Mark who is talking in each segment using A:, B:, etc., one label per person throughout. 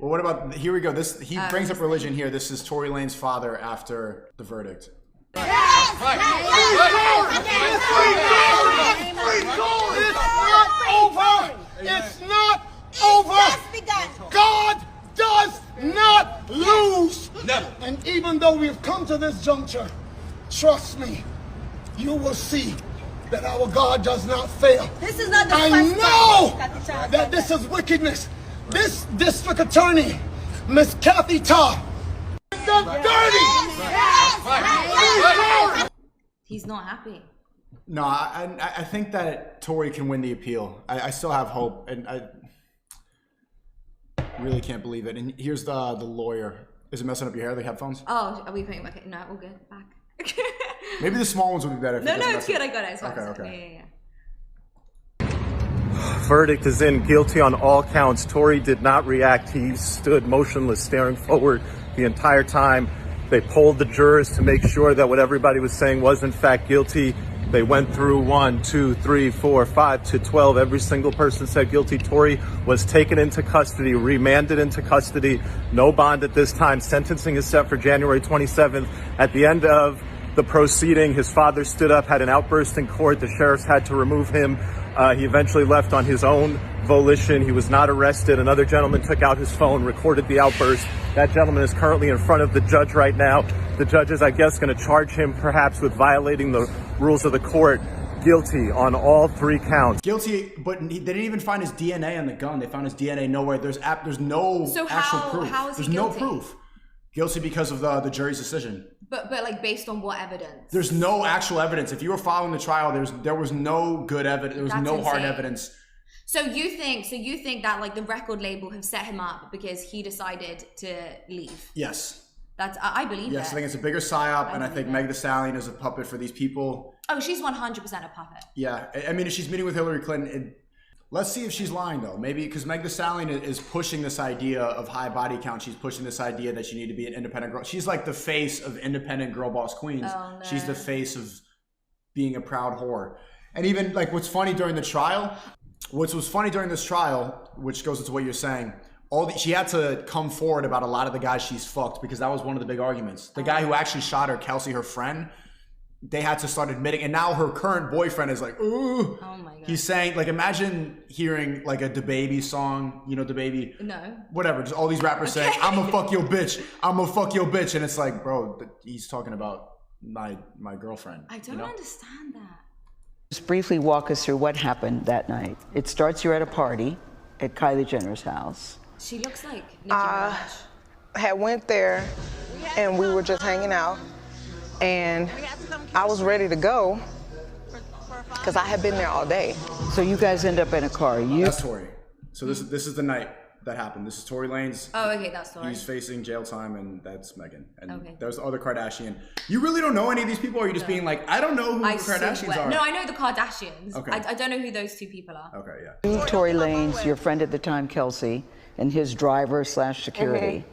A: But what about, here we go. He brings up religion here. This is Tory Lanez's father after the verdict.
B: It's not over. God does not lose.
C: Never.
B: And even though we've come to this juncture, trust me, you will see that our God does not fail.
D: This is not the
B: I
D: first
B: know that this is wickedness. This district attorney, Miss Kathy Todd, is dirty.
D: He's not happy.
A: No, I think that Tory can win the appeal. I still have hope, and I really can't believe it. And here's the lawyer. Is it messing up your hair, the headphones?
D: Oh, are we putting back? No, all good. Back.
A: Maybe the small ones would be better.
D: No, it's good. I got it. It's fine.
A: Okay.
D: Yeah.
E: Verdict is in. Guilty on all counts. Tory did not react. He stood motionless, staring forward the entire time. They polled the jurors to make sure that what everybody was saying was in fact guilty. They went through 1, 2, 3, 4, 5 to 12. Every single person said guilty. Tory was taken into custody, remanded into custody. No bond at this time. Sentencing is set for January 27th. At the end of the proceeding, his father stood up, had an outburst in court. The sheriffs had to remove him. He eventually left on his own volition. He was not arrested. Another gentleman took out his phone, recorded the outburst. That gentleman is currently in front of the judge right now. The judge is, I guess, going to charge him perhaps with violating the rules of the court. Guilty on all 3 counts.
A: Guilty, but they didn't even find his DNA on the gun. They found his DNA nowhere. There's no actual proof.
D: How is he
A: There's
D: guilty?
A: no proof. Guilty because of the jury's decision.
D: But like based on what evidence?
A: There's no actual evidence. If you were following the trial, there was no good evidence. There was no hard evidence.
D: So you think that like the record label have set him up because he decided to leave?
A: Yes.
D: I believe
A: Yes,
D: it.
A: I think it's a bigger psyop, and I think Meg Thee Stallion is a puppet for these people.
D: Oh, she's 100% a puppet.
A: Yeah, I mean, if she's meeting with Hillary Clinton, let's see if she's lying though. Maybe because Meg Thee Stallion is pushing this idea of high body count. She's pushing this idea that you need to be an independent girl. She's like the face of independent girl boss queens.
D: Oh, no.
A: She's the face of being a proud whore. And even like what's funny during the trial, which was funny during this trial, which goes into what you're saying, she had to come forward about a lot of the guys she's fucked because that was one of the big arguments. The guy who actually shot her, Kelsey, her friend, they had to start admitting, and now her current boyfriend is like, ooh.
D: Oh my God.
A: He's saying, like, imagine hearing like a DaBaby song, you know, DaBaby?
D: No.
A: Whatever, just all these rappers saying, I'ma fuck your bitch, I'ma fuck your bitch. And it's like, bro, he's talking about my girlfriend.
D: I don't understand that.
F: Just briefly walk us through what happened that night. It starts, you're at a party at Kylie Jenner's house.
D: She looks like Nicki Minaj.
G: Had went there and we were just hanging out and I was ready to go because I had been there all day.
F: So you guys end up in a car.
A: That's Tory. So this is the night that happened. This is Tory Lanez.
D: Oh, okay, that's Tory.
A: He's facing jail time, and that's Megan. And
D: okay.
A: There's the other Kardashian. You really don't know any of these people, or are you just being like, I don't know who the Kardashians are?
D: No, I know the Kardashians.
A: Okay.
D: I don't know who those 2 people are.
A: Okay, yeah.
F: You, Tory Lanez, your friend at the time, Kelsey, and his driver / security.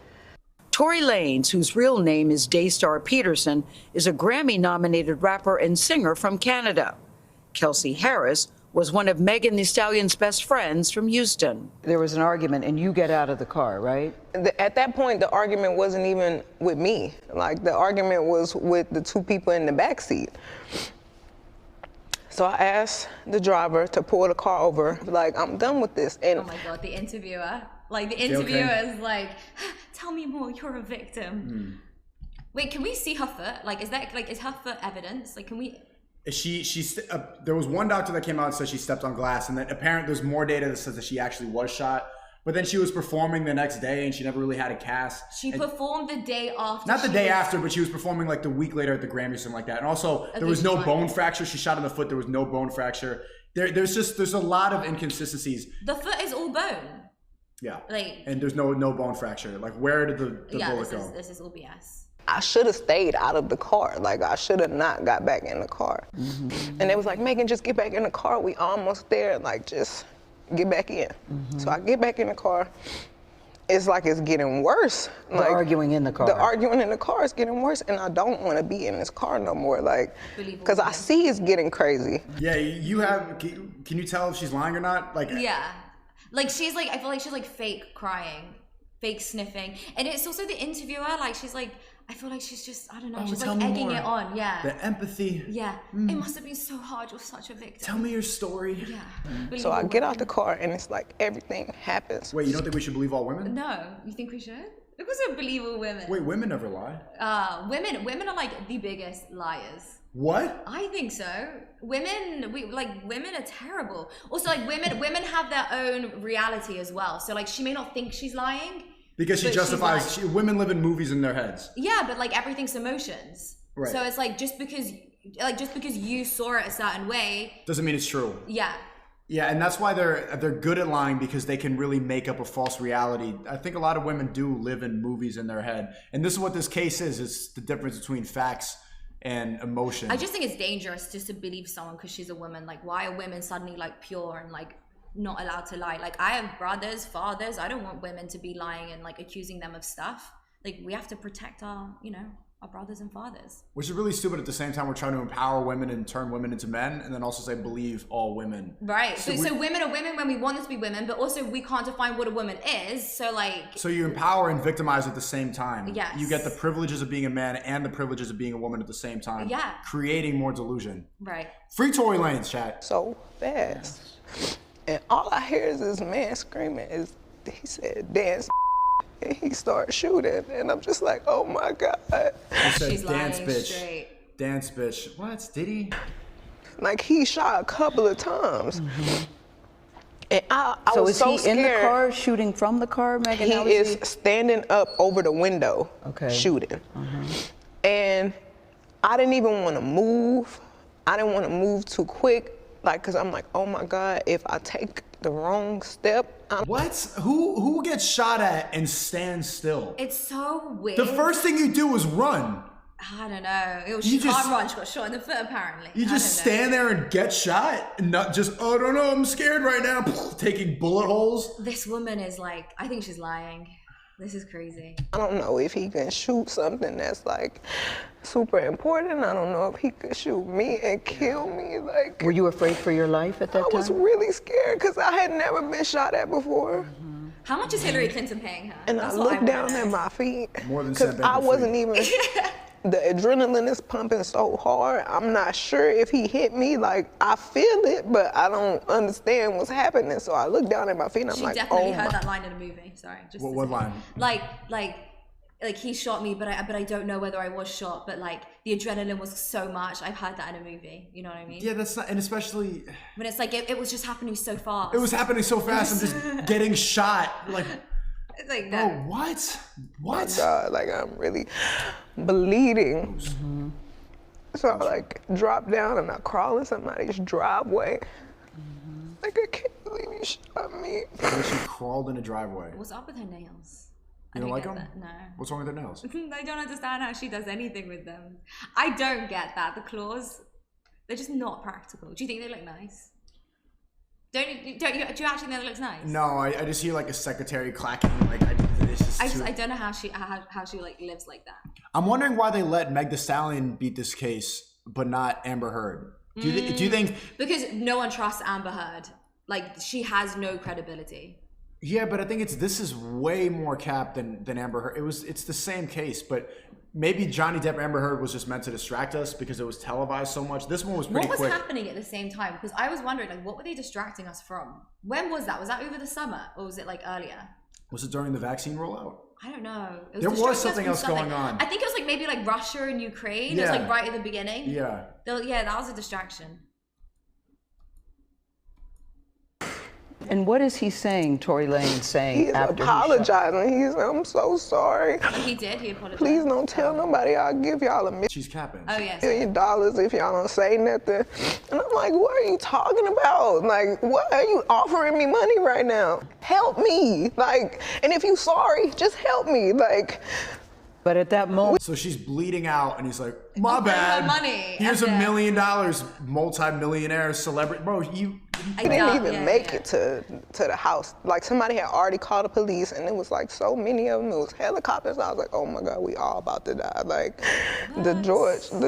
H: Tory Lanez, whose real name is Daystar Peterson, is a Grammy-nominated rapper and singer from Canada. Kelsey Harris was one of Megan Thee Stallion's best friends from Houston.
F: There was an argument, and you get out of the car, right?
G: At that point, the argument wasn't even with me. Like, the argument was with the 2 people in the back seat. So I asked the driver to pull the car over, like, I'm done with this. And
D: oh my God, the interviewer. Like, the interviewer is like, tell me more, you're a victim. Wait, can we see her foot? Like, is her foot evidence? Like, can we...
A: There was one doctor that came out and said she stepped on glass, and then apparently there's more data that says that she actually was shot. But then she was performing the next day, and she never really had a cast.
D: She performed the day after.
A: Not the day after, but she was performing like the week later at the Grammys or something like that. And also, there was no bone fracture. She shot in the foot. There was no bone fracture. There's a lot of inconsistencies.
D: The foot is all bone.
A: Yeah.
D: Like.
A: And there's no bone fracture. Like, where did the bullet go?
D: This is all BS.
G: I should have stayed out of the car. Like, I should have not got back in the car. And they was like, Megan, just get back in the car. We almost there. Like, just get back in. So I get back in the car. It's like it's getting worse.
F: The
G: like,
F: arguing in the car.
G: The arguing in the car is getting worse, and I don't want to be in this car no more. Like, because I see it's getting crazy.
A: Yeah, you have. Can you tell if she's lying or not? Like.
D: Yeah, like she's like. I feel like she's like fake crying. fake sniffing. And it's also the interviewer, like she's like, I feel like she's just, I don't know, she's
A: tell
D: like
A: me
D: egging
A: more.
D: it on, yeah.
A: The empathy.
D: Yeah, it must have been so hard, you're such a victim.
A: Tell me your story.
D: Yeah.
G: So I get out the car and it's like everything happens.
A: Wait, you don't think we should believe all women?
D: No, you think we should? Of course I believe all women.
A: Wait, women never lie.
D: Women are like the biggest liars.
A: What?
D: I think so. Women are terrible. Also, like women have their own reality as well. So like she may not think she's lying.
A: Because she
D: but
A: justifies, women live in movies in their heads.
D: Yeah, but like everything's emotions.
A: Right.
D: So it's like just because you saw it a certain way
A: doesn't mean it's true.
D: Yeah.
A: Yeah, and that's why they're good at lying, because they can really make up a false reality. I think a lot of women do live in movies in their head. And this is what this case is. It's the difference between facts and emotion.
D: I just think it's dangerous just to believe someone because she's a woman. Like, why are women suddenly like pure and like not allowed to lie? Like, I have brothers, fathers. I don't want women to be lying and like accusing them of stuff. Like, we have to protect our brothers and fathers.
A: Which is really stupid. At the same time, we're trying to empower women and turn women into men, and then also say believe all women.
D: Right. So women are women when we want them to be women, but also we can't define what a woman is. So like.
A: So you empower and victimize at the same time.
D: Yes.
A: You get the privileges of being a man and the privileges of being a woman at the same time.
D: Yeah.
A: Creating more delusion.
D: Right.
A: Free Tory Lanez, chat.
G: So fast. And all I hear is this man screaming. He said, dance. And he started shooting. And I'm just like, oh my God.
A: He said,
D: She's
A: dance
D: lying
A: bitch.
D: straight.
A: Dance bitch. What? Did he?
G: Like, he shot a couple of times. And I
F: So
G: was
F: is
G: so
F: he
G: scared.
F: in the car, shooting from the car, Megan? How
G: He is standing up over the window, shooting. And I didn't even want to move. I didn't want to move too quick, like, cause I'm like, oh my God, if I take the wrong step.
A: What? Who gets shot at and stands still?
D: It's so weird.
A: The first thing you do is run.
D: I don't know.
A: You
D: She can't
A: just-
D: run. She got shot in the foot apparently.
A: You just stand there and get shot, and not just, oh, I don't know, I'm scared right now, taking bullet holes.
D: This woman is like, I think she's lying. This is crazy.
G: I don't know if he can shoot something that's like super important. I don't know if he could shoot me and kill me. Like,
F: Were you afraid for your life at that time?
G: I was really scared because I had never been shot at before.
D: How much is Hillary Clinton paying her?
G: And
D: That's
G: I
D: what
G: looked
D: wanna
G: down
D: know.
G: at my feet
A: More than
G: because
A: Sam
G: I wasn't
A: Bankman-Fried.
G: even. The adrenaline is pumping so hard. I'm not sure if he hit me. Like, I feel it, but I don't understand what's happening. So I look down at my feet and I'm
D: She
G: like,
D: definitely
G: oh
D: heard
G: my.
D: that line in a movie. Sorry. Just
A: What
D: to say.
A: line?
D: Like he shot me, but I don't know whether I was shot. But like the adrenaline was so much. I've heard that in a movie. You know what I mean?
A: Yeah, that's not, and especially,
D: When it's like it was just happening so fast.
A: it was happening so fast, I'm just getting shot. Like,
D: It's like
A: bro,
D: no.
A: what? What?
G: God, like I'm really bleeding. So I like drop down and I crawl in somebody's driveway. Like, I can't believe you shot me.
A: She crawled in a driveway.
D: What's up with her nails?
A: You don't like
D: get
A: them?
D: that. No.
A: What's wrong with their nails?
D: I don't understand how she does anything with them. I don't get that. The claws, they're just not practical. Do you think they look nice? Do you actually think they look nice?
A: No, I just hear like a secretary clacking. Like, it's just
D: I don't know how she like lives like that.
A: I'm wondering why they let Meg Thee Stallion beat this case, but not Amber Heard. Do you think?
D: Because no one trusts Amber Heard. Like, she has no credibility.
A: Yeah, but I think this is way more cap than Amber Heard. It's the same case, but maybe Johnny Depp Amber Heard was just meant to distract us because it was televised so much. This one was pretty
D: What was
A: quick.
D: happening at the same time? Because I was wondering, like, what were they distracting us from? When was that? Was that over the summer, or was it like earlier?
A: Was it during the vaccine rollout?
D: I don't know. It
A: There was
D: distracting us
A: something
D: from
A: else going on.
D: I think it was like maybe like Russia and Ukraine. It was
A: Yeah.
D: like right at the beginning.
A: Yeah.
D: Yeah, that was a distraction.
F: And what is he saying, Tory Lanez saying
G: He's
F: after he shot?
G: apologizing. He's, I'm so sorry.
D: He did. He apologized.
G: Please don't tell nobody. I'll give y'all $1
A: She's capping.
D: Oh yes.
G: million if y'all don't say nothing. And I'm like, what are you talking about? Like, what are you offering me money right now? Help me. Like, and if you sorry, just help me. Like,
F: But at that moment,
A: So she's bleeding out, and he's like, "My
D: Give her
A: bad.
D: money."
A: Here's
D: And
A: $1
D: then-
A: million, multi-millionaire celebrity, bro. You
D: I
G: we didn't
D: doubt-
G: even
D: yeah,
G: make
D: yeah.
G: it to the house. Like, somebody had already called the police, and it was like so many of them. It was helicopters. I was like, oh my God, we all about to die. Like, the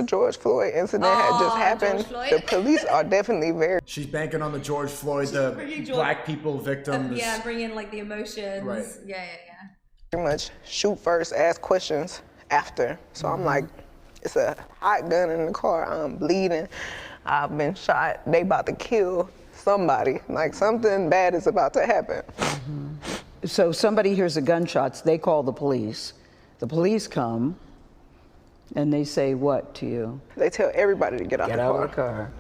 G: George Floyd incident had just happened.
D: George
G: The
D: Floyd.
G: police are definitely very.
A: She's banking on the George Floyd, the
D: bringing George-
A: black people victims.
D: Yeah, bring in like the emotions.
A: Right.
D: Yeah.
G: Pretty much shoot first, ask questions after. So I'm like, it's a hot gun in the car. I'm bleeding. I've been shot. They about to kill somebody. Like something bad is about to happen.
F: So somebody hears the gunshots, they call the police. The police come and they say what to you?
G: They tell everybody to get out
F: Get
G: the
F: out
G: car.
F: of the car.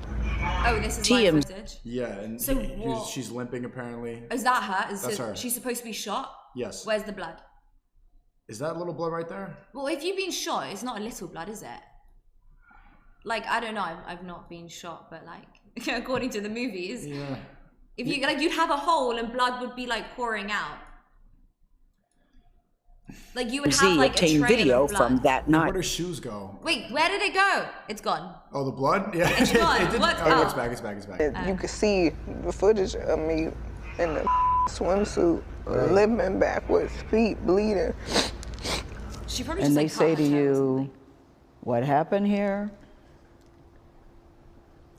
D: Oh, this is live footage.
A: Yeah, and
D: So what?
A: she's limping apparently.
D: Is that her?
A: That's her.
D: She's supposed to be shot?
A: Yes.
D: Where's the blood?
A: Is that a little blood right there?
D: Well, if you've been shot, it's not a little blood, is it? Like, I don't know. I've not been shot, but like, according to the movies,
A: Yeah.
D: if you like, you'd have a hole and blood would be like pouring out. Like you would have like a
H: obtained
D: trail
H: video
D: of blood.
H: from that
A: Where'd
H: night.
A: her shoes go?
D: Wait, where did it go? It's gone.
A: Oh, the blood? Yeah.
D: It's gone.
A: It didn't-
D: What's
A: oh,
D: up?
A: it's back, it's back, it's back.
G: You can see the footage of me in the swimsuit, limping backwards, feet bleeding.
D: She probably
F: And
D: just,
F: they
D: like,
F: say
D: cut
F: to
D: her tail or
F: you,
D: something.
F: what happened here?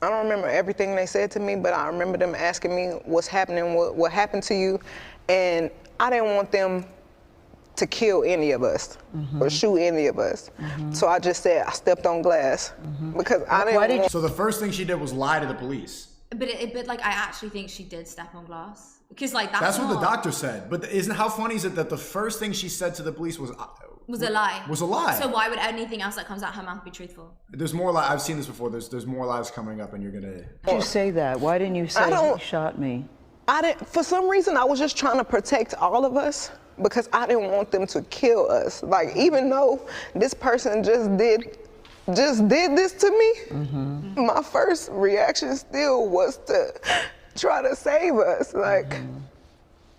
G: I don't remember everything they said to me, but I remember them asking me what's happening, what happened to you, and I didn't want them to kill any of us or shoot any of us. So I just said I stepped on glass because I didn't want.
A: So the first thing she did was lie to the police.
D: But like, I actually think she did step on glass because like
A: That's what the
D: not-
A: doctor said. But isn't how funny is it that the first thing she said to the police was
D: was a lie.
A: Was a lie.
D: So why would anything else that comes out her mouth be truthful?
A: There's more lies. I've seen this before. There's more lies coming up, and you're gonna.
F: Why did you say that? Why didn't you say he shot me?
G: I didn't. For some reason, I was just trying to protect all of us because I didn't want them to kill us. Like even though this person just did this to me, my first reaction still was to try to save us. Like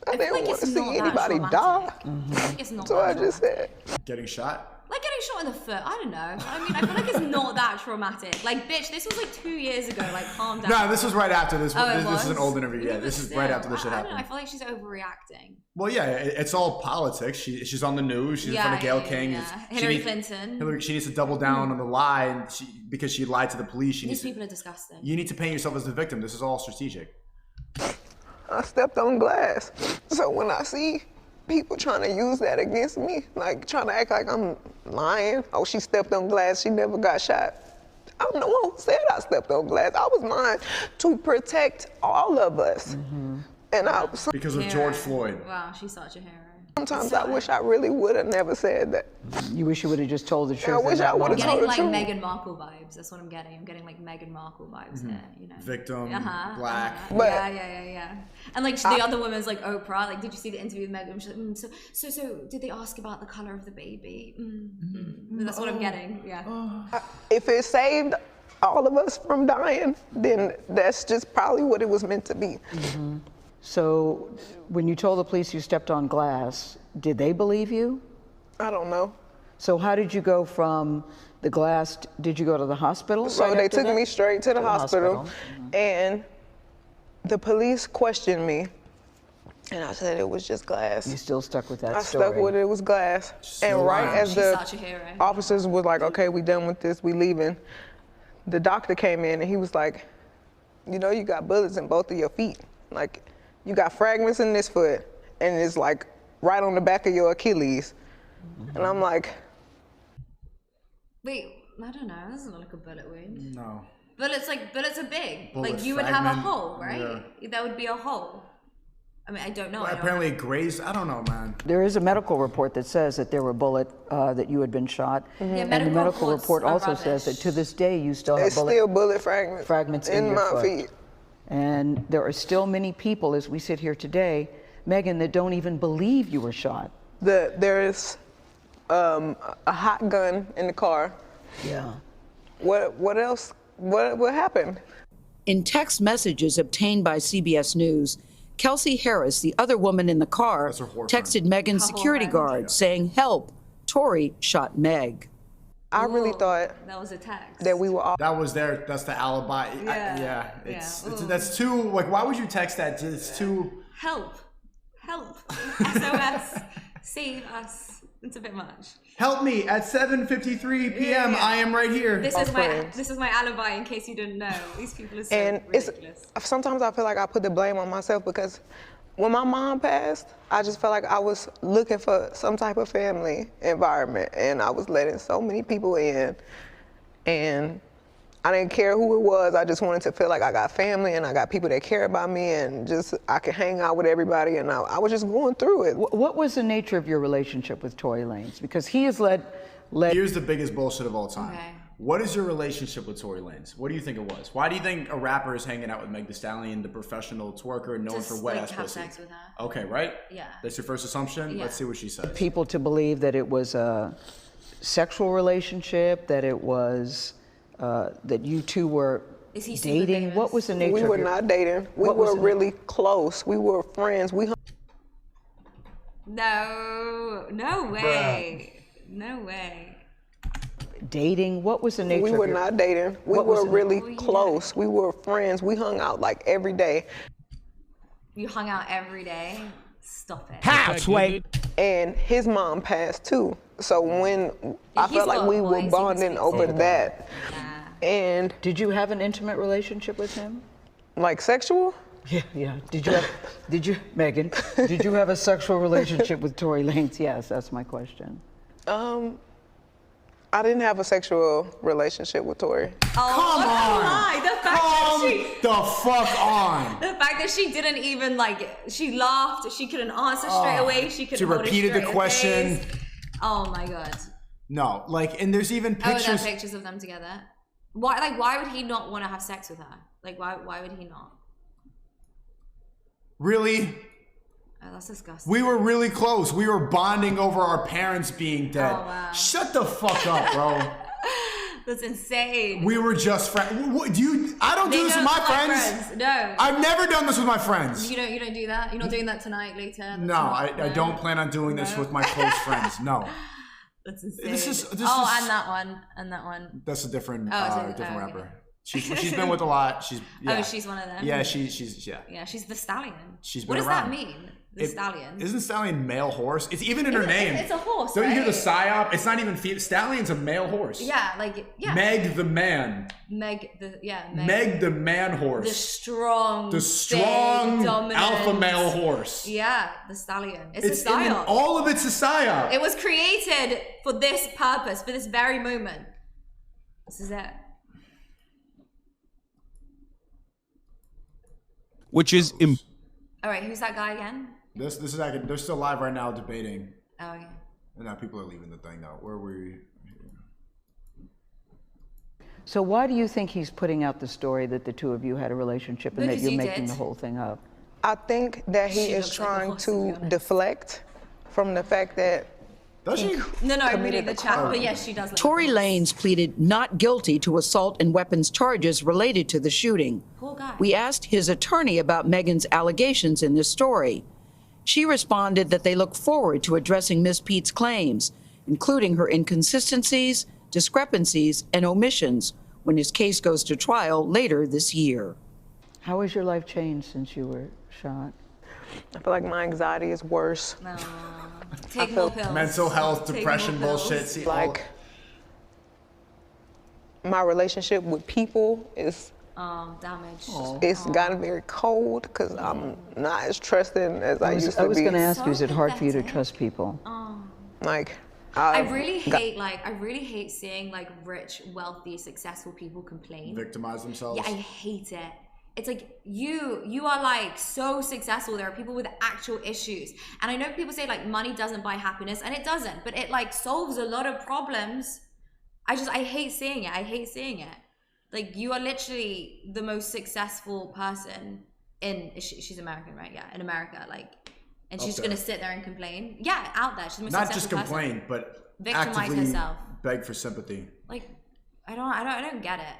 G: I didn't
D: like
G: want to
D: it's
G: see
D: not that
G: anybody
D: traumatic.
G: die.
D: I think it's not
G: So
D: that
G: I just said.
A: Getting shot?
D: like getting shot in the foot. I don't know. I mean, I feel like it's not that traumatic. Like, bitch, this was like 2 years ago. Like, calm down.
A: No, this was right after this.
D: Oh, it
A: This is an
D: was?
A: old interview. Yeah,
D: But
A: this is
D: still,
A: right after this shit
D: I don't know. I
A: happened.
D: feel like she's overreacting.
A: Well, yeah, it's all politics. She's on the news. She's in front of Gayle King.
D: Hillary Clinton.
A: She needs to double down on the lie, and because she lied to the police. She
D: These
A: needs
D: people are disgusting.
A: You need to paint yourself as the victim. This is all strategic.
G: I stepped on glass. So when I see people trying to use that against me, like trying to act like I'm lying, oh, she stepped on glass, she never got shot. I'm the one who said I stepped on glass. I was lying to protect all of us. And
A: Because of George Floyd.
D: Wow, she's such a hero.
G: sometimes I wish I really would have never said that.
F: You wish you would have just told the truth.
G: I wish
F: in that
G: I would've
F: moment.
G: told
D: Getting
G: the
D: like
G: truth.
D: Meghan Markle vibes. That's what I'm getting. I'm getting like Meghan Markle vibes here. You know.
A: Victim,
D: Uh-huh,
A: black.
D: uh-huh.
G: But-
D: yeah. And like the other woman's like Oprah. Like, did you see the interview with Meghan? She's like, so did they ask about the color of the baby? That's what I'm getting. Yeah.
G: If it saved all of us from dying, then that's just probably what it was meant to be.
F: So when you told the police you stepped on glass, did they believe you?
G: I don't know.
F: So how did you go from the glass, did you go to the hospital?
G: So
F: right
G: they
F: after
G: took
F: that?
G: me straight to the hospital,
F: Mm-hmm.
G: and the police questioned me, and I said it was just glass.
F: You still stuck with that
G: I
F: story.
G: stuck with it was glass.
A: Still
G: And right
A: lying.
G: as
D: She's
G: the
D: such a hero.
G: officers was like, okay, we done with this, we leaving, the doctor came in and he was like, you know, you got bullets in both of your feet. Like, you got fragments in this foot, and it's like right on the back of your Achilles. And I'm like,
D: Wait, I don't know. That doesn't look like a bullet wound.
A: No.
D: Bullets are big.
A: Bullet
D: like you would have a
A: fragment,
D: hole, right? There would be a hole. I mean, I don't know.
A: Well, apparently it grazed. I don't know, man.
F: There is a medical report that says that there were that you had been shot.
D: Yeah,
F: And the medical
D: reports
F: report
D: are
F: also says that
D: rubbish.
F: to this day you still have
G: it's still bullet fragments
F: in your
G: my
F: foot.
G: feet.
F: And there are still many people, as we sit here today, Megan, that don't even believe you were shot.
G: There is a hot gun in the car.
F: Yeah.
G: What else? What happened?
H: In text messages obtained by CBS News, Kelsey Harris, the other woman in the car,
A: That's her whore
H: texted Megan's
D: Her
H: security
D: whore
H: guard saying, "Help, Tory shot Meg."
G: I really
D: Ooh,
G: thought
D: that was a text.
G: that we were all.
A: That's the alibi.
D: Yeah.
A: It's
D: Ooh.
A: that's too, like, why would you text that? It's too.
D: Help, SOS, save us. It's a bit much.
A: Help me at 7:53 p.m.
D: Yeah.
A: I am right here.
D: This is my alibi in case you didn't know. These people are so
G: And
D: ridiculous.
G: sometimes I feel like I put the blame on myself because When my mom passed, I just felt like I was looking for some type of family environment, and I was letting so many people in, and I didn't care who it was. I just wanted to feel like I got family and I got people that care about me, and just I could hang out with everybody, and I was just going through it.
F: What was the nature of your relationship with Tory Lanez? Because he has led.
A: Here's the biggest bullshit of all time.
D: Okay.
A: What is your relationship with Tory Lanez? What do you think it was? Why do you think a rapper is hanging out with Meg Thee Stallion, the professional twerker known
D: Just,
A: for wet
D: like,
A: ass
D: have
A: pussy?
D: sex with her.
A: Okay, right?
D: Yeah.
A: That's your first assumption?
D: Yeah.
A: Let's see what she says.
F: People to believe that it was a sexual relationship, that it was that you two were
D: Is he super
F: dating.
D: famous?
F: What was the nature?
G: We
F: of
G: were
F: your,
G: not dating. We
F: What was
G: were
F: the-
G: really close. We were friends.
D: No way. No way.
F: dating? What was the nature?
G: We
F: of
G: were
F: your,
G: not dating. We
F: What was
G: were
F: the-
G: really
D: Oh, yeah.
G: close. We were friends. We hung out like every day.
D: You hung out every day? Stop it.
C: Houseway.
G: And his mom passed too. So when I
D: he's
G: felt like
D: got
G: we
D: a
G: were
D: voice, he can
G: bonding
D: speak
G: over
D: to
G: that. And
F: Did you have an intimate relationship with him?
G: like sexual?
F: Yeah. Did you, Megan? Did you have a sexual relationship with Tory Lanez? Yes, that's my question.
G: I didn't have a sexual relationship with Tory.
D: Oh,
A: Come on.
D: lie. The fact
A: Come
D: that she
A: the fuck on.
D: The fact that she didn't even she laughed, she couldn't answer straight away, she couldn't
A: She
D: hold a
A: repeated the
D: straight
A: question.
D: face. Oh my god.
A: No, like, and there's even
D: Oh, there are
A: pictures.
D: pictures of them together. Why would he not want to have sex with her? Like, why would he not?
A: Really?
D: Oh, that's disgusting.
A: We were really close. We were bonding over our parents being dead.
D: Oh, wow.
A: Shut the fuck up, bro.
D: That's insane.
A: We were just friends. I don't do this with my friends.
D: No.
A: I've never done this with my friends.
D: You don't do that? You're not doing that tonight, later?
A: No, I don't plan on doing this with my close friends. No.
D: That's insane.
A: This is-
D: and that one.
A: That's a different
D: okay.
A: rapper.
D: Okay.
A: She's been with a lot.
D: Oh, she's one of them.
A: Yeah, she's yeah.
D: Yeah, she's the Stallion.
A: She's
D: What
A: been
D: does
A: around.
D: that mean? The Stallion.
A: Isn't Stallion male horse? It's even in her name.
D: It's a horse.
A: Don't you hear the
D: right?
A: psyop? It's not even Stallion's a male horse.
D: Yeah,
A: Meg the man.
D: Meg
A: Meg the man horse.
D: the strong,
A: The
D: big,
A: strong
D: dominant,
A: alpha male horse.
D: Yeah, the Stallion. It's a
A: It's
D: psyop.
A: all of it's a psyop.
D: It was created for this purpose, for this very moment. This is it.
C: Which is
D: All right, who's that guy again?
A: This is like they're still live right now debating.
D: Oh, okay.
A: And now people are leaving the thing though. Where were we?
F: So why do you think he's putting out the story that the two of you had a relationship and that
D: Because
F: you're
D: you
F: making
D: did.
F: the whole thing up?
G: I think that he
D: She
G: is
D: looks like a
G: trying
D: horse, to be
G: to
D: honest.
G: deflect from the fact that
A: Does she?
D: No, I'm
G: committed
D: reading the
G: the
D: chat,
G: crime.
D: but yes, she does. Look
H: Tory
D: like a horse.
H: Lanez pleaded not guilty to assault and weapons charges related to the shooting.
D: Poor guy.
H: We asked his attorney about Megan's allegations in this story. She responded that they look forward to addressing Ms. Pete's claims, including her inconsistencies, discrepancies, and omissions when his case goes to trial later this year.
F: How has your life changed since you were shot?
G: I feel like my anxiety is worse.
D: No. Take more pills.
A: Mental health,
D: Take
A: depression,
D: more pills.
A: bullshit. See,
G: Like my relationship with people is
D: Damaged.
G: it's gotten very cold because I'm not as trusting as I used to
F: I was
G: be.
F: going to ask you, is it
D: So
F: hard for you to
D: pathetic.
F: trust people?
G: Like
D: I
G: I've
D: really
G: got-
D: hate seeing rich, wealthy, successful people complain.
A: victimize themselves.
D: Yeah, I hate it. It's like you are so successful. There are people with actual issues. And I know people say money doesn't buy happiness, and it doesn't, but it solves a lot of problems. I hate seeing it. I hate seeing it. You are literally the most successful person she's American, right? Yeah, in America, and she's
A: there.
D: gonna sit there and complain. Yeah, out there. She's the most
A: Not just
D: successful person.
A: complain, but
D: Victimize
A: actively
D: herself.
A: beg for sympathy.
D: I don't get it.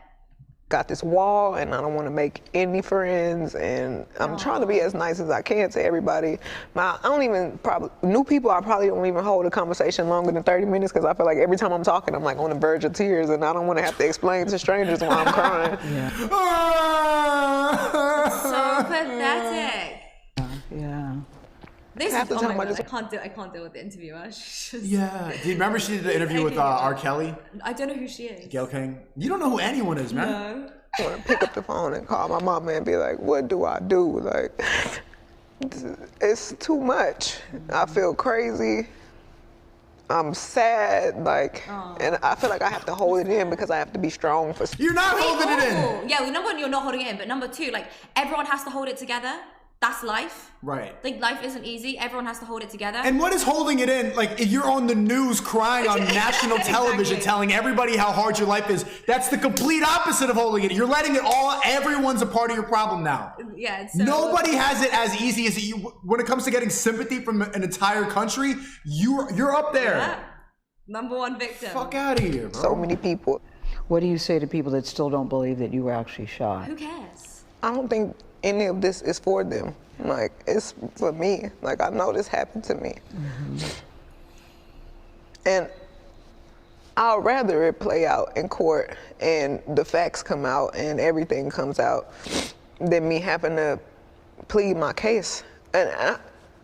G: got this wall and I don't want to make any friends, and I'm trying to be as nice as I can to everybody. I don't even new people, I probably don't even hold a conversation longer than 30 minutes because I feel like every time I'm talking I'm on the verge of tears and I don't want to have to explain to strangers why I'm crying.
D: So pathetic.
F: Yeah.
D: This
G: Half the
D: oh my
G: time I
D: God,
G: just-
D: I can't deal with the interviewer. She's just,
A: Yeah. Do you remember she did the interview with R. Kelly?
D: I don't know who she is.
A: Gayle King? You don't know who anyone is, man.
D: No.
G: I want to pick up the phone and call my mama and be like, what do I do? It's too much. I feel crazy. I'm sad, like, and I feel like I have to hold it in because I have to be strong for.
A: You're not holding it in.
D: Yeah, well, number one, you're not holding it in, but number two, like, everyone has to hold it together. That's life.
A: Right.
D: Like, life isn't easy. Everyone has to hold it together.
A: And what is holding it in? Like, if you're on the news crying on national television telling everybody how hard your life is, that's the complete opposite of holding it. You're letting it all, everyone's a part of your problem now.
D: Yeah, it's so
A: Nobody has it as easy as you. When it comes to getting sympathy from an entire country, you're up there.
D: Yeah. Number one victim.
A: Fuck out of here, bro.
G: So many people.
F: What do you say to people that still don't believe that you were actually shot?
D: Who cares?
G: I don't think any of this is for them. Like, it's for me. Like, I know this happened to me. And I'd rather it play out in court and the facts come out and everything comes out than me having to plead my case. And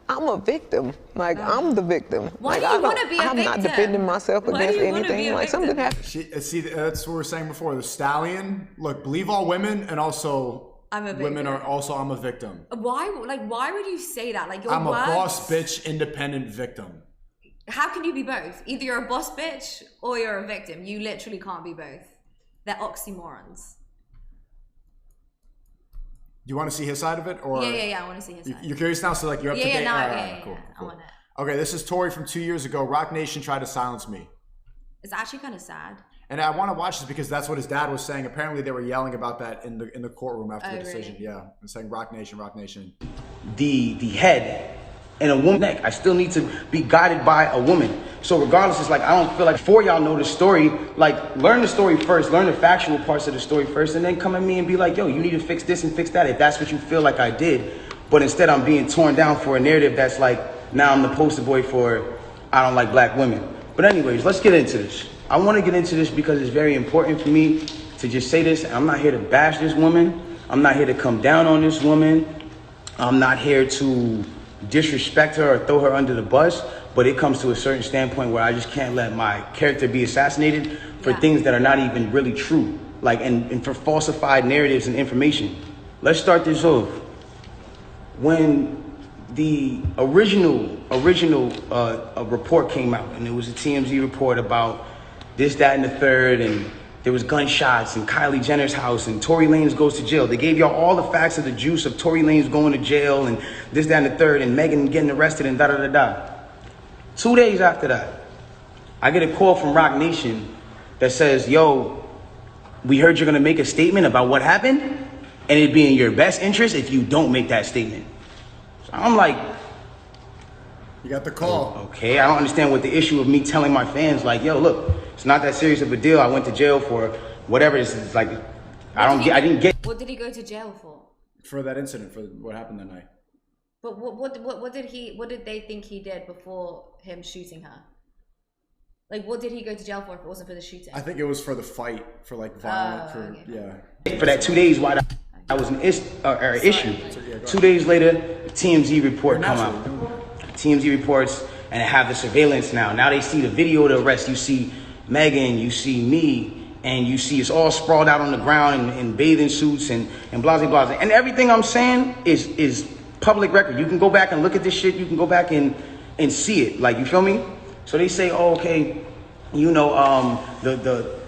G: I'm a victim. Like, I'm the victim.
D: Why
G: like,
D: do you want to be a victim?
G: I'm not defending myself
D: Why
G: against
D: do you wanna be
G: anything.
D: a
G: Like,
D: victim?
G: something happened.
A: See, that's what we were saying before. The Stallion, look, believe all women, and also
D: I'm a victim.
A: women are also I'm a victim.
D: Why would you say that? Like, your
A: I'm a
D: words,
A: boss bitch, independent victim.
D: How can you be both? Either you're a boss bitch or you're a victim. You literally can't be both. They're oxymorons.
A: Do you want to see his side of it, or
D: Yeah. I want to see his side.
A: You're curious now, so like you're up to date.
D: Yeah,
A: All
D: no,
A: right,
D: yeah.
A: Cool.
D: I want it.
A: Okay, this is Tory from 2 years ago. Rock Nation tried to silence me.
D: It's actually kind of sad.
A: And I want to watch this because that's what his dad was saying. Apparently, they were yelling about that in the courtroom after the decision.
D: Really?
A: Yeah, and saying "Rock Nation, Rock Nation."
C: The head and a woman's neck. I still need to be guided by a woman. So regardless, it's like I don't feel like before y'all know the story, like learn the story first, learn the factual parts of the story first, and then come at me and be like, yo, you need to fix this and fix that if that's what you feel like I did. But instead, I'm being torn down for a narrative that's like now I'm the poster boy for I don't like black women. But anyways, let's get into this. I want to get into this because it's very important for me to just say this. I'm not here to bash this woman. I'm not here to come down on this woman. I'm not here to disrespect her or throw her under the bus. But it comes to a certain standpoint where I just can't let my character be assassinated for things that are not even really true. Like, and for falsified narratives and information. Let's start this off. When the original report came out, and it was a TMZ report about this, that, and the third, and there was gunshots in Kylie Jenner's house, and Tory Lanez goes to jail. They gave y'all all the facts of the juice of Tory Lanez going to jail, and this, that, and the third, and Megan getting arrested, and da-da-da-da. 2 days after that, I get a call from Rock Nation that says, yo, we heard you're gonna make a statement about what happened, and it'd be in your best interest if you don't make that statement. So I'm like,
A: You got the call.
C: okay, I don't understand what the issue of me telling my fans, like, yo, look, it's not that serious of a deal. I went to jail for whatever this is. Like, I didn't get.
D: What did he go to jail for?
A: For that incident, for what happened that night.
D: But what did they think he did before him shooting her? Like, what did he go to jail for if it wasn't for the shooting?
A: I think it was for the fight, for like violent,
D: okay.
A: yeah.
C: For that 2 days, why that was an issue. 2 days later, the TMZ report come out. TMZ reports, and they have the surveillance now. Now they see the video of the arrest. You see Megan, you see me, and you see it's all sprawled out on the ground in bathing suits and blah, blah, blah. And everything I'm saying is public record. You can go back and look at this shit. You can go back and see it. Like, you feel me? So they say, oh, okay, you know,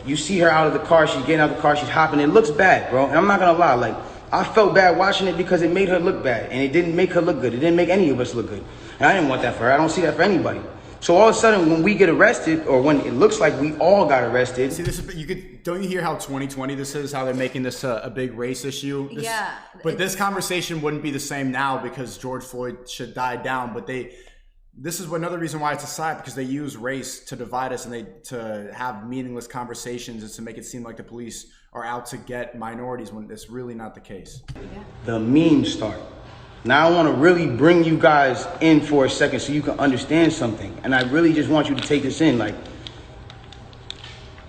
C: you see her out of the car. She's getting out of the car. She's hopping. It looks bad, bro. And I'm not going to lie. Like, I felt bad watching it because it made her look bad. And it didn't make her look good. It didn't make any of us look good. And I didn't want that for her. I don't see that for anybody. So all of a sudden, when we get arrested, or when it looks like we all got arrested.
A: See, this is, don't you hear how 2020 this is? How they're making this a big race issue?
D: Yeah.
A: But this conversation wouldn't be the same now because George Floyd should die down. But this is another reason why it's a side, because they use race to divide us and to have meaningless conversations and to make it seem like the police are out to get minorities when it's really not the case.
C: The memes start. Now I want to really bring you guys in for a second so you can understand something. And I really just want you to take this in. Like,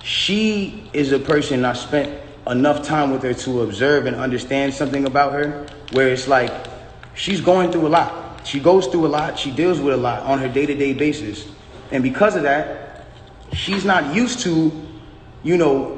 C: she is a person I spent enough time with her to observe and understand something about her, where it's like she's going through a lot. She goes through a lot. She deals with a lot on her day-to-day basis. And because of that, she's not used to, you know,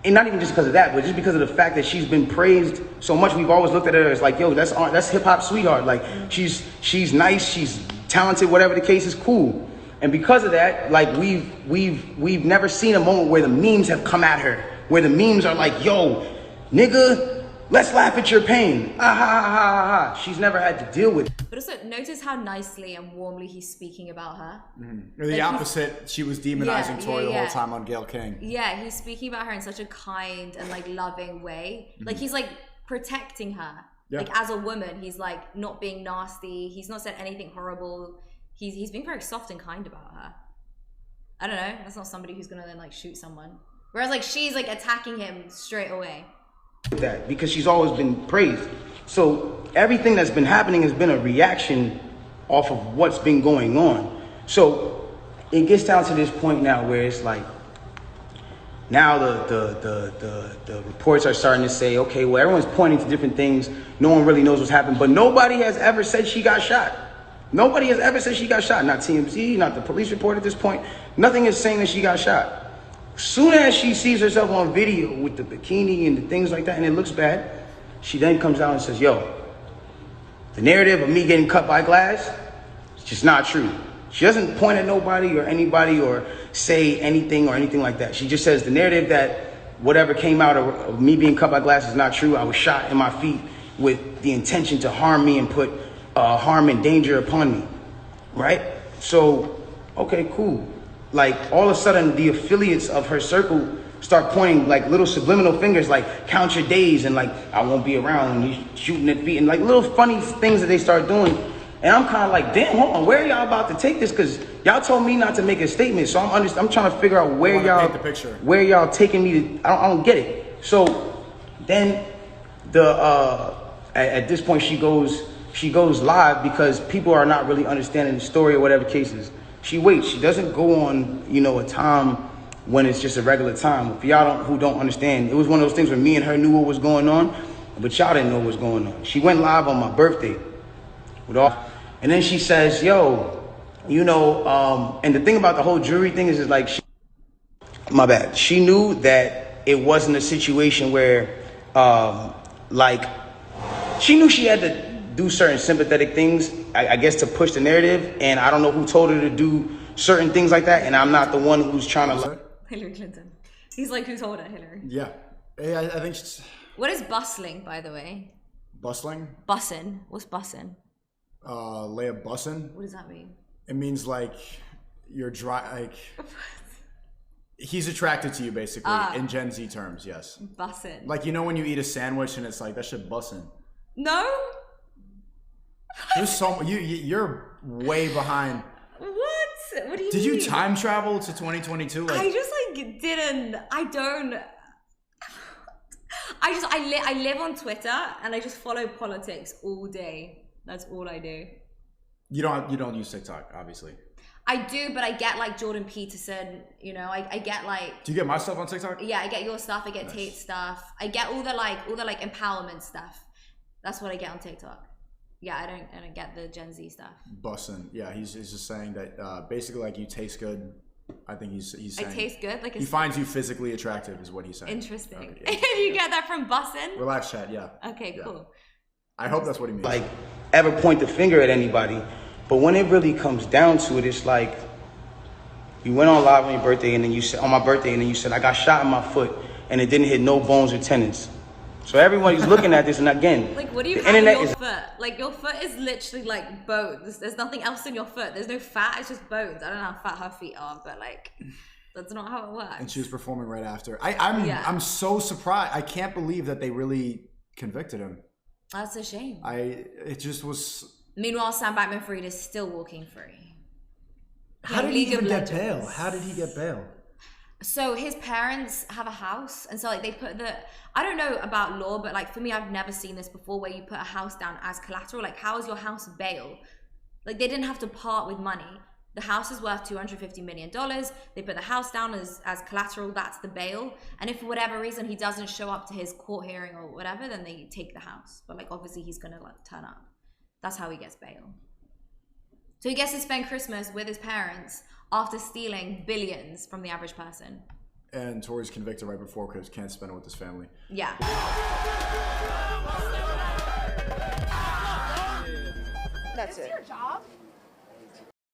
C: and not even just because of that, but just because of the fact that she's been praised so much. We've always looked at her as like, yo, that's hip hop sweetheart. Like she's nice, she's talented, whatever the case is, cool. And because of that, like we've never seen a moment where the memes have come at her, where the memes are like, yo, nigga, let's laugh at your pain. Ah, ha, ha, ha, ha. She's never had to deal with it.
D: But also notice how nicely and warmly he's speaking about her.
A: Or the opposite, she was demonizing Tory the whole time on Gayle King.
D: Yeah, he's speaking about her in such a kind and like loving way. Like he's like protecting her.
A: Yeah.
D: Like as a woman, he's like not being nasty. He's not said anything horrible. He's being very soft and kind about her. I don't know. That's not somebody who's gonna then like shoot someone. Whereas like she's like attacking him straight away.
C: That because she's always been praised. So everything that's been happening has been a reaction off of what's been going on. So it gets down to this point now where it's like, now the reports are starting to say, okay, well, everyone's pointing to different things. No one really knows what's happened, but nobody has ever said she got shot. Nobody has ever said she got shot. Not TMZ, not the police report at this point. Nothing is saying that she got shot. Soon as she sees herself on video with the bikini and the things like that, and it looks bad, she then comes out and says, yo, the narrative of me getting cut by glass, it's just not true. She doesn't point at nobody or anybody or say anything or anything like that. She just says the narrative that whatever came out of me being cut by glass is not true. I was shot in my feet with the intention to harm me and put harm and danger upon me, right? So, okay, cool. Like all of a sudden the affiliates of her circle start pointing like little subliminal fingers, like count your days and like I won't be around and you shooting at feet and like little funny things that they start doing. And I'm kind of like, damn, hold on, where are y'all about to take this? Because y'all told me not to make a statement, so I'm trying to figure out where y'all taking me to. I don't get it. So then at this point she goes live because people are not really understanding the story or whatever cases. She waits. She doesn't go on, a time when it's just a regular time. For y'all who don't understand, it was one of those things where me and her knew what was going on, but y'all didn't know what was going on. She went live on my birthday and then she says, yo, and the thing about the whole jury thing is like, my bad. She knew that it wasn't a situation where, she knew she had to do certain sympathetic things, I guess, to push the narrative. And I don't know who told her to do certain things like that. And I'm not the one who's trying to.
D: Hillary Clinton. He's like, who told her, Hillary?
A: Yeah. I think.
D: What is bustling, by the way?
A: Bustling?
D: Bussin'. What's bussin'?
A: Layah bussin'.
D: What does that mean?
A: It means like you're he's attracted to you, basically, in Gen Z terms, yes.
D: Bussin'.
A: Like, when you eat a sandwich and it's like, that shit bussin'.
D: No?
A: There's so you're way behind.
D: What? What do you mean?
A: Did you time travel to 2022?
D: I just didn't. I live on Twitter and I just follow politics all day. That's all I do.
A: You don't use TikTok, obviously.
D: I do, but I get like Jordan Peterson, I get like.
A: Do you get my stuff on TikTok?
D: Yeah, I get your stuff, I get Tate's stuff. I get all the empowerment stuff. That's what I get on TikTok. Yeah, I don't get the Gen Z stuff. Bussin'.
A: Yeah, he's just saying that basically like you taste good. I think he's saying.
D: I taste good? Like
A: he finds you physically attractive is what he's saying.
D: Interesting. Okay, you get that from Bussin'?
A: Relax chat, yeah.
D: Okay, cool.
A: I hope that's what he means.
C: Like ever point the finger at anybody. But when it really comes down to it, it's like you went on live on your birthday and then you said on my birthday and then you said I got shot in my foot and it didn't hit no bones or tendons. So everybody's looking at this, and again,
D: like, what do you have in your foot? Like, your foot is literally like bones. There's nothing else in your foot. There's no fat. It's just bones. I don't know how fat her feet are, but like, that's not how it works.
A: And she was performing right after. I'm so surprised. I can't believe that they really convicted him.
D: That's a shame.
A: It just was.
D: Meanwhile, Sam Bankman-Fried is still walking free.
A: How did he even get bail? How did he get bail?
D: So his parents have a house, and so like they put I don't know about law, but like for me, I've never seen this before where you put a house down as collateral. Like, how is your house bail? Like, they didn't have to part with money. The house is worth $250 million. They put the house down as collateral. That's the bail. And if for whatever reason he doesn't show up to his court hearing or whatever, then they take the house. But like, obviously he's gonna like turn up. That's how he gets bail. So he gets to spend Christmas with his parents after stealing billions from the average person.
A: And Tory's convicted right before because can't spend it with his family.
D: Yeah.
G: That's it.
I: Your job?